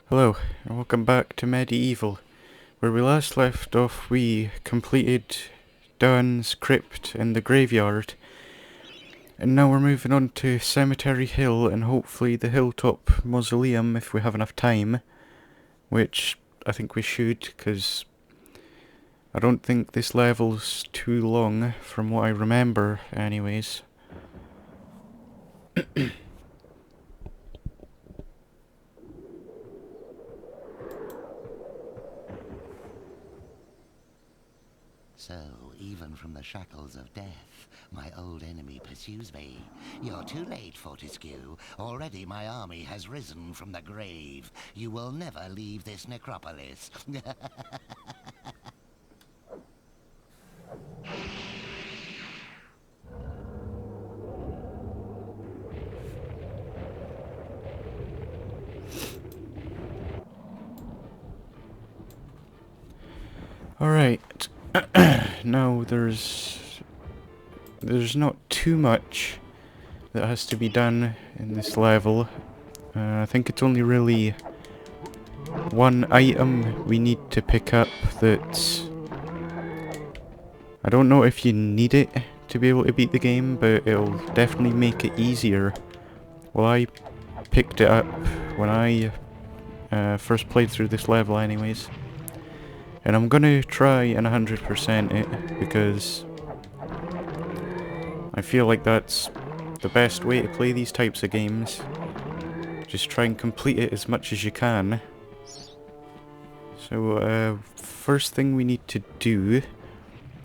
Hello, and welcome back to MediEvil. Where we last left off, we completed Dan's crypt in the graveyard. And now we're moving on to Cemetery Hill and hopefully the Hilltop Mausoleum if we have enough time. Which I think we should, because I don't think this level's too long from what I remember anyways. So, even from the shackles of death, my old enemy pursues me. You're too late, Fortescue. Already my army has risen from the grave. You will never leave this necropolis. Alright. Now there's not too much that has to be done in this level. I think it's only really one item we need to pick up that's... I don't know if you need it to be able to beat the game, but it'll definitely make it easier. Well, I picked it up when I first played through this level anyways. And I'm gonna try and 100% it, because I feel like that's the best way to play these types of games. Just try and complete it as much as you can. So, first thing we need to do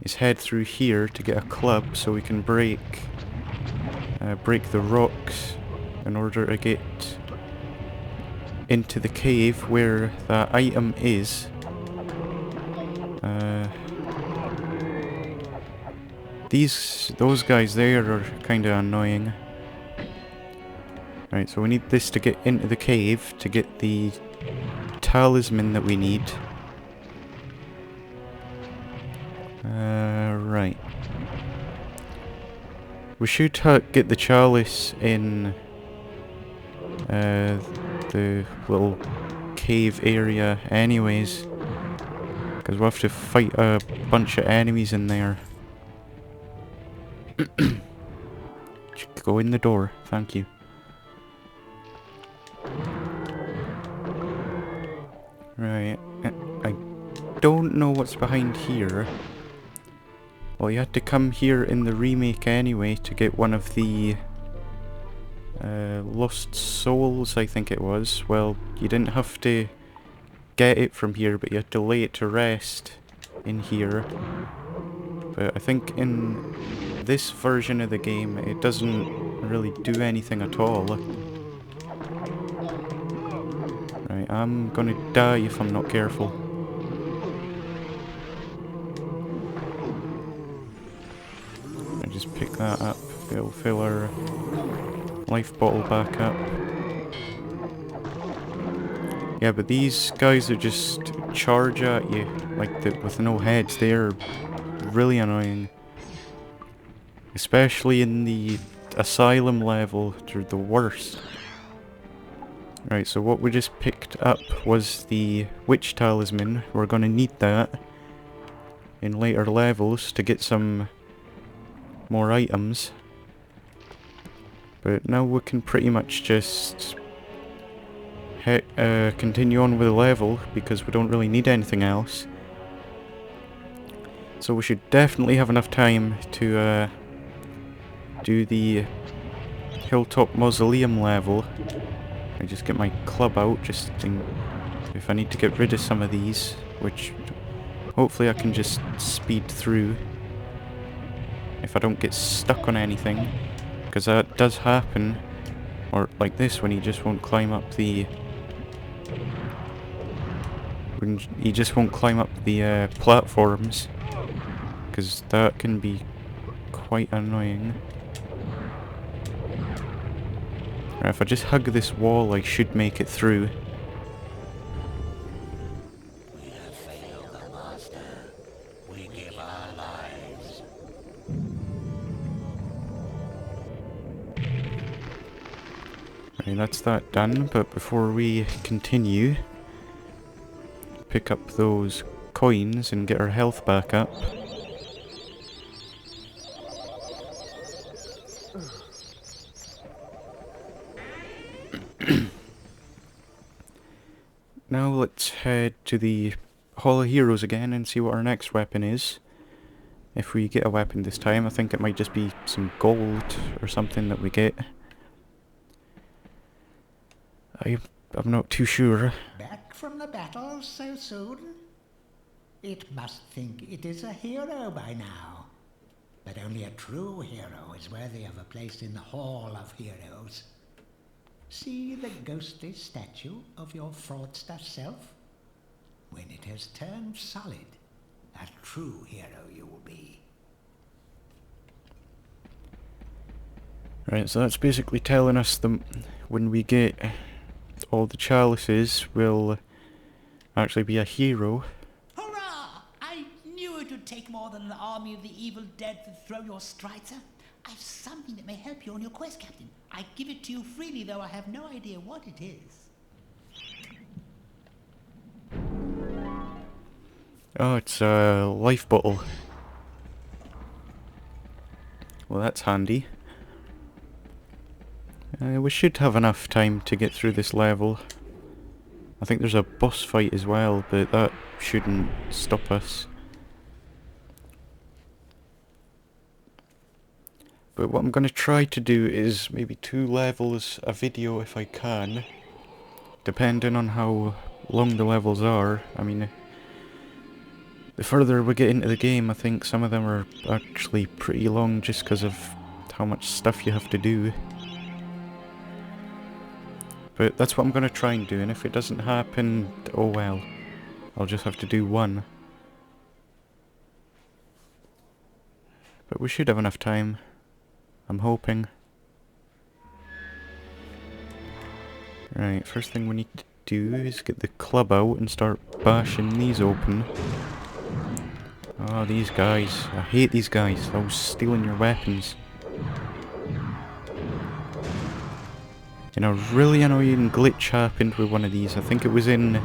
is head through here to get a club so we can break the rocks in order to get into the cave where that item is. Those guys there are kinda annoying. Right, so we need this to get into the cave to get the talisman that we need. Right. We should get the chalice in the little cave area anyways, because we'll have to fight a bunch of enemies in there. Go in the door, thank you. Right, I don't know what's behind here. Well, you had to come here in the remake anyway to get one of the lost souls, I think it was. Well, you didn't have to get it from here, but you had to lay it to rest in here. But I think in this version of the game, it doesn't really do anything at all. Right, I'm gonna die if I'm not careful. I just pick that up. It'll fill our life bottle back up. Yeah, but these guys that just charge at you, like with no heads, they're really annoying. Especially in the asylum level, they're the worst. Right, so what we just picked up was the witch talisman. We're gonna need that in later levels to get some more items. But now we can pretty much just continue on with the level, because we don't really need anything else. So we should definitely have enough time to do the Hilltop Mausoleum level. I just get my club out, just if I need to get rid of some of these, which hopefully I can just speed through if I don't get stuck on anything, because that does happen, or like this when he just won't climb up the platforms, because that can be quite annoying. Right, if I just hug this wall, I should make it through. We have failed the master. We give our lives. Right, that's that done, but before we continue, pick up those coins and get our health back up. Now let's head to the Hall of Heroes again and see what our next weapon is. If we get a weapon this time, I think it might just be some gold or something that we get. I'm not too sure. Back from the battle so soon? It must think it is a hero by now. But only a true hero is worthy of a place in the Hall of Heroes. See the ghostly statue of your fraudster self? When it has turned solid, a true hero you will be. Right, so that's basically telling us that when we get all the chalices, we'll actually be a hero. Hurrah! I knew it would take more than an army of the evil dead to throw your strider. I've something that may help you on your quest, Captain. I give it to you freely, though I have no idea what it is. Oh, it's a life bottle. Well, that's handy. We should have enough time to get through this level. I think there's a boss fight as well, but that shouldn't stop us. But what I'm going to try to do is maybe 2 levels a video if I can. Depending on how long the levels are. I mean, the further we get into the game, I think some of them are actually pretty long just because of how much stuff you have to do. But that's what I'm going to try and do, and if it doesn't happen, oh well. I'll just have to do 1. But we should have enough time. I'm hoping. Right, first thing we need to do is get the club out and start bashing these open. Oh, these guys. I hate these guys. Always stealing your weapons. And a really annoying glitch happened with one of these. I think it was in...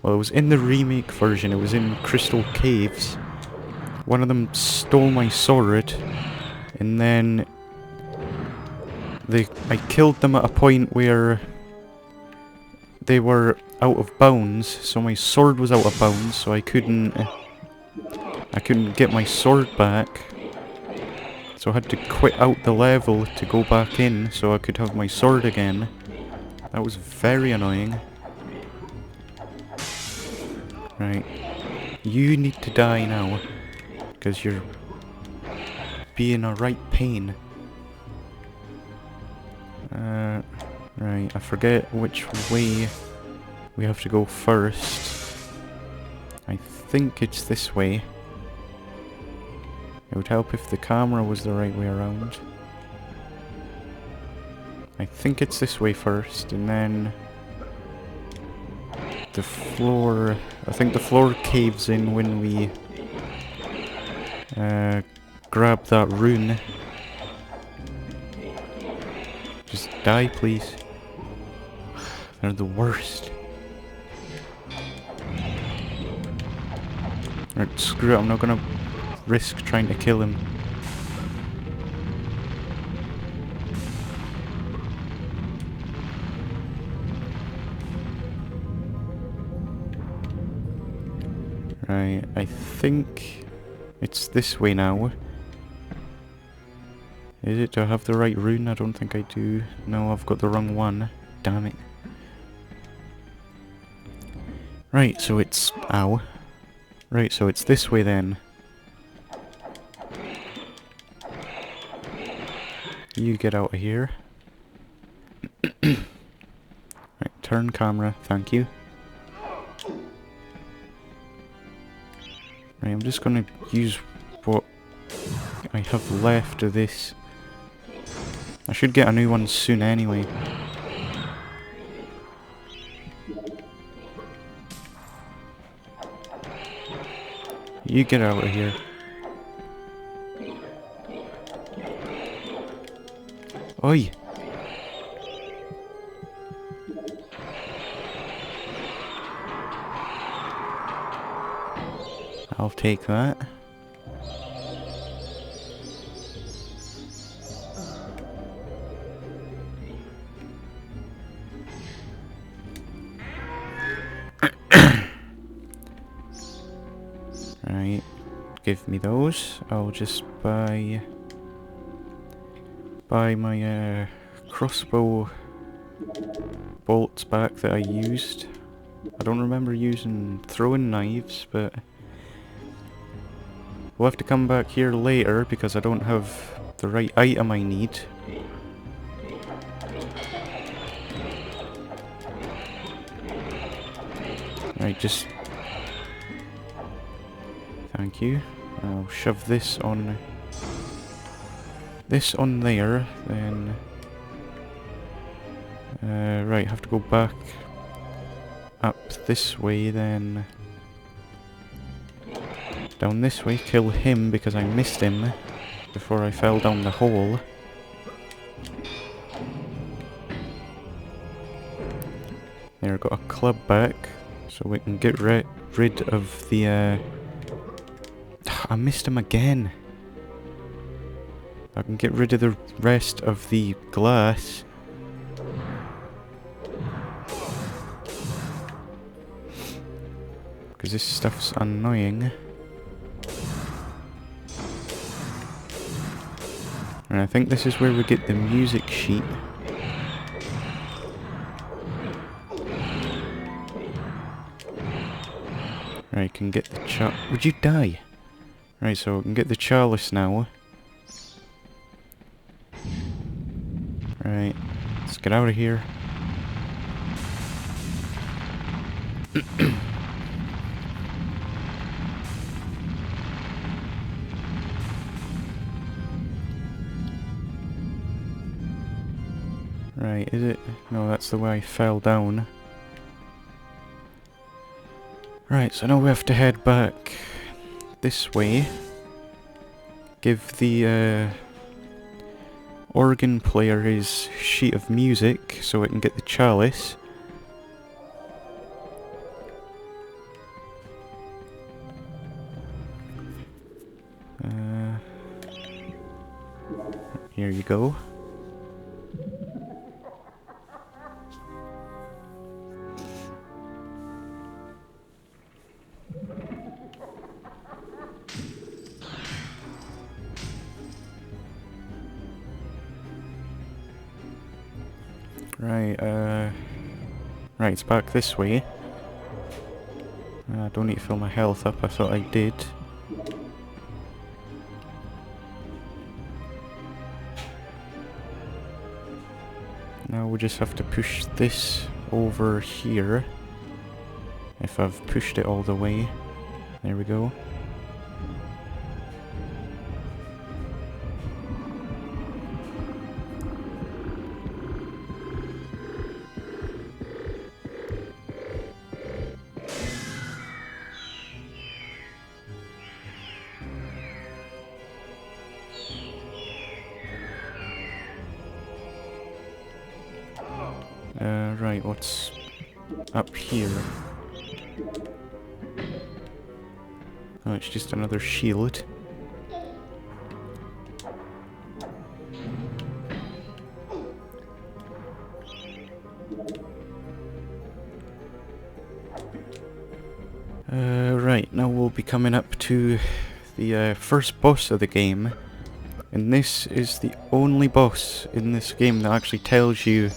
Well, it was in the remake version. It was in Crystal Caves. One of them stole my sword. And then... I killed them at a point where... they were out of bounds. So my sword was out of bounds. So I couldn't get my sword back. So I had to quit out the level to go back in so I could have my sword again. That was very annoying. Right. You need to die now. Because you're being a right pain. Right, I forget which way we have to go first. I think it's this way. It would help if the camera was the right way around. I think it's this way first, and then... the floor... I think the floor caves in when we... grab that rune. Just die, please. They're the worst. Right, screw it, I'm not gonna risk trying to kill him. Right, I think it's this way now. Is it? Do I have the right rune? I don't think I do. No, I've got the wrong one. Damn it. Right, so it's... ow. Right, so it's this way then. You get out of here. Right, turn camera, thank you. Right, I'm just gonna use what I have left of this. I should get a new one soon anyway. You get out of here. Oi! I'll take that. Right, give me those. I'll just buy my crossbow bolts back that I used. I don't remember using throwing knives, but we'll have to come back here later because I don't have the right item I need. Right, just... Thank you. I'll shove this on there, then... right, have to go back up this way, then... down this way, kill him because I missed him before I fell down the hole. There, got a club back, so we can get rid of the... I missed him again! I can get rid of the rest of the glass. Because this stuff's annoying. And I think this is where we get the music sheet. Right, can get the would you die? Right, so we can get the chalice now. Right, let's get out of here. Right, is it? No, that's the way I fell down. Right, so now we have to head back this way. Give the organ player his sheet of music so we can get the chalice. Here you go. Right, it's back this way. I don't need to fill my health up, I thought I did. Now we just have to push this over here. If I've pushed it all the way. There we go. Right, what's up here? Oh, it's just another shield. Right, now we'll be coming up to the first boss of the game. And this is the only boss in this game that actually tells you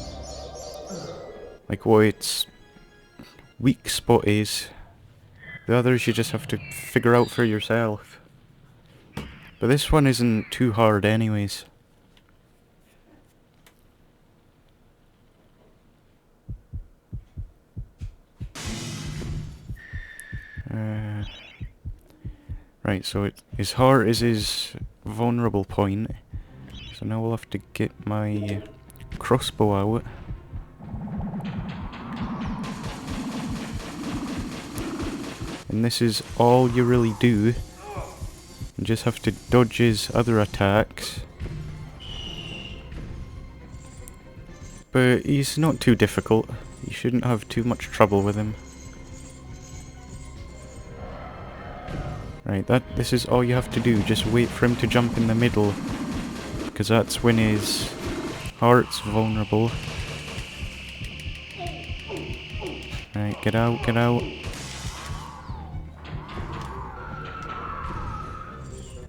like what its weak spot is. The others you just have to figure out for yourself. But this one isn't too hard anyways. Right, so his heart is his vulnerable point. So now we'll have to get my crossbow out. And this is all you really do. You just have to dodge his other attacks. But he's not too difficult. You shouldn't have too much trouble with him. Right, this is all you have to do. Just wait for him to jump in the middle, because that's when his heart's vulnerable. Right, get out, get out.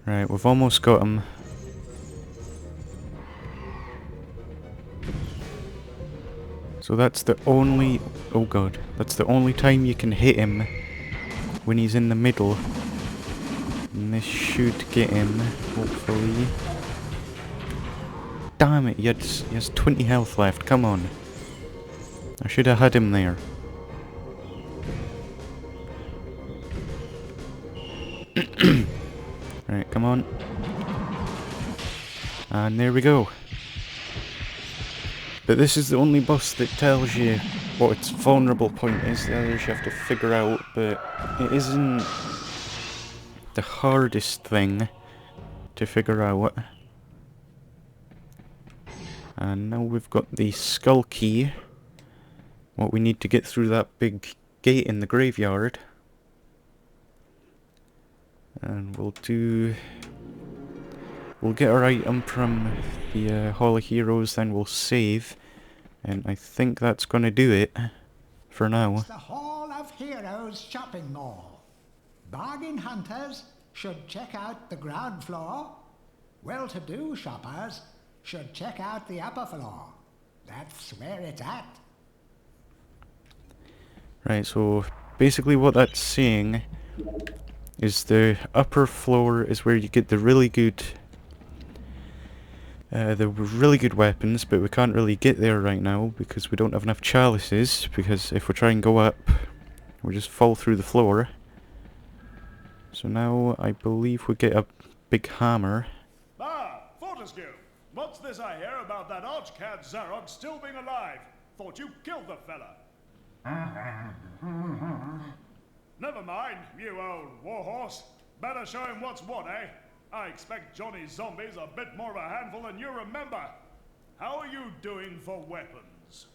Right, we've almost got him. So that's the only... oh god. That's the only time you can hit him, when he's in the middle. And this should get him, hopefully. Damn it, he has 20 health left, come on. I should have had him there. Right, come on. And there we go. But this is the only boss that tells you what its vulnerable point is. The others you have to figure out, but it isn't the hardest thing to figure out. And now we've got the skull key. What we need to get through that big gate in the graveyard. And we'll get our item from the Hall of Heroes, then we'll save. And I think that's gonna do it for now. It's the Hall of Heroes shopping mall. Bargain hunters should check out the ground floor. Well-to-do shoppers should check out the upper floor. That's where it's at. Right, so basically what that's saying is the upper floor is where you get the really good weapons, but we can't really get there right now because we don't have enough chalices, because if we try and go up, we just fall through the floor. So now I believe we get a big hammer. Ah, Fortescue! What's this I hear about that archcad Zarok still being alive? Thought you killed the fella. Never mind, you old warhorse. Better show him what's what, eh? I expect Johnny's zombies a bit more of a handful than you remember. How are you doing for weapons?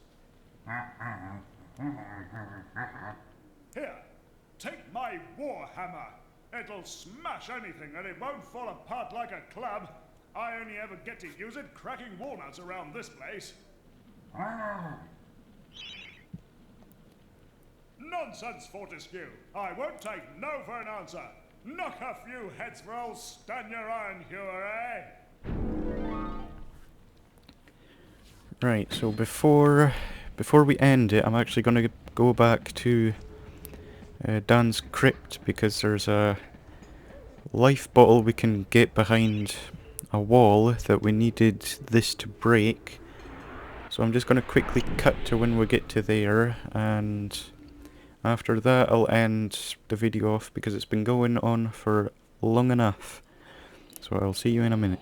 Here, take my warhammer. It'll smash anything and it won't fall apart like a club. I only ever get to use it cracking walnuts around this place. Nonsense, Fortescue. I won't take no for an answer. Knock a few heads for old Stan your iron hewer, eh? Right, so before we end it, I'm actually going to go back to Dan's crypt, because there's a life bottle we can get behind a wall that we needed this to break. So I'm just going to quickly cut to when we get to there, and after that I'll end the video off because it's been going on for long enough. So I'll see you in a minute.